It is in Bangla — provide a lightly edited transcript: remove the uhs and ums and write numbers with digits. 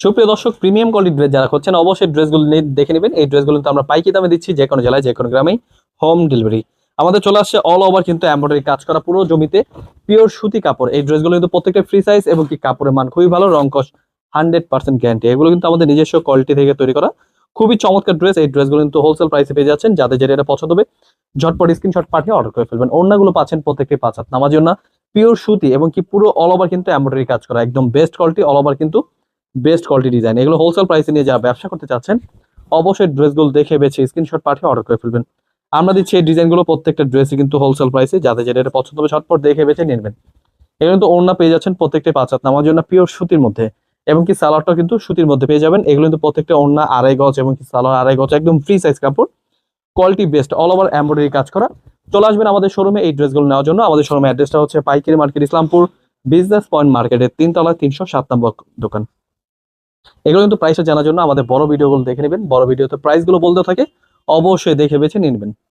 সুপ্রিয় দর্শক, প্রিমিয়াম কোয়ালিটির ড্রেস যারা করছেন অবশ্যই ড্রেসগুলো দেখে নেবেন। এই ড্রেসগুলো তো আমরা পাইকি দামে দিচ্ছি, যে কোনো জেলায় যে কোনো গ্রামেই হোম ডেলিভারি। আমাদের চলে আসছে অল ওভার কিন্তু এমব্রয়ডারি কাজ করা পুরো জমিতে পিওর সুতি কাপড়। এই ড্রেসগুলো কিন্তু প্রত্যেকটা ফ্রি সাইজ এবং কি কাপড়ের মান খুবই ভালো, রং কস 100% গ্যারান্টি। এগুলো কিন্তু আমাদের নিজস্ব কোয়ালিটি থেকে তৈরি করা খুবই চমৎকার ড্রেস। এই ড্রেসগুলো কিন্তু হোলসেল প্রাইসে পেয়ে যাচ্ছেন। যাদের যেটা এটা পছন্দ হবে ঝটপট স্ক্রিনশট পাঠিয়ে অর্ডার করে ফেলবেন। ওড়নাগুলো পাচ্ছেন প্রত্যেকটি 5 হাত নামার জন্য পিওর সুতি এবং কি পুরো অল ওভার কিন্তু এমব্রয়ডারি কাজ করা, একদম বেস্ট কোয়ালিটি, অল ওভার কিন্তু বেস্ট কোয়ালিটি ডিজাইন। এগুলো হোলসেল প্রাইসে নিয়ে যারা ব্যবসা করতে চাচ্ছেন অবশ্যই ড্রেসগুলো দেখে বেছে স্ক্রিনশট পাঠিয়ে অর্ডার করে ফেলবেন। আমরা দিচ্ছি এই ডিজাইনগুলো প্রত্যেকটা ড্রেসই কিন্তু হোলসেল প্রাইসে, যাদের যেটা এটা পছন্দ হবে ঝটপট দেখে বেছে নিয়ে নেবেন। এগুলো কিন্তু ওড়না পেয়ে যাচ্ছেন প্রত্যেকটা 5 হাত নামার জন্য পিওর সুতির মধ্যে, এবং কি সালোয়ারটাও কিন্তু সুতির মধ্যে পেয়ে যাবেন। এগুলো কিন্তু প্রত্যেকটা ওড়না 2.5 গজ এবং কি সালোয়ার 2.5 গজ, একদম ফ্রি সাইজ কাপড়, quality best, all over embroidery কাজ করা। চলে আসবেন আমাদের শোরুমে এই ড্রেসগুলো নেওয়ার জন্য। আমাদের শোরুমের অ্যাড্রেসটা হচ্ছে পাইকারি মার্কেট, ইসলামপুর বিজনেস পয়েন্ট মার্কেটের 3 তলা 307 নম্বর দোকান। এগুলো কিন্তু প্রাইসটা জানার জন্য আমাদের বড় ভিডিওগুলো দেখে নেবেন। বড় ভিডিওতে প্রাইসগুলো বলতে থাকে, অবশ্যই দেখে বেছে নিয়ে নেবেন।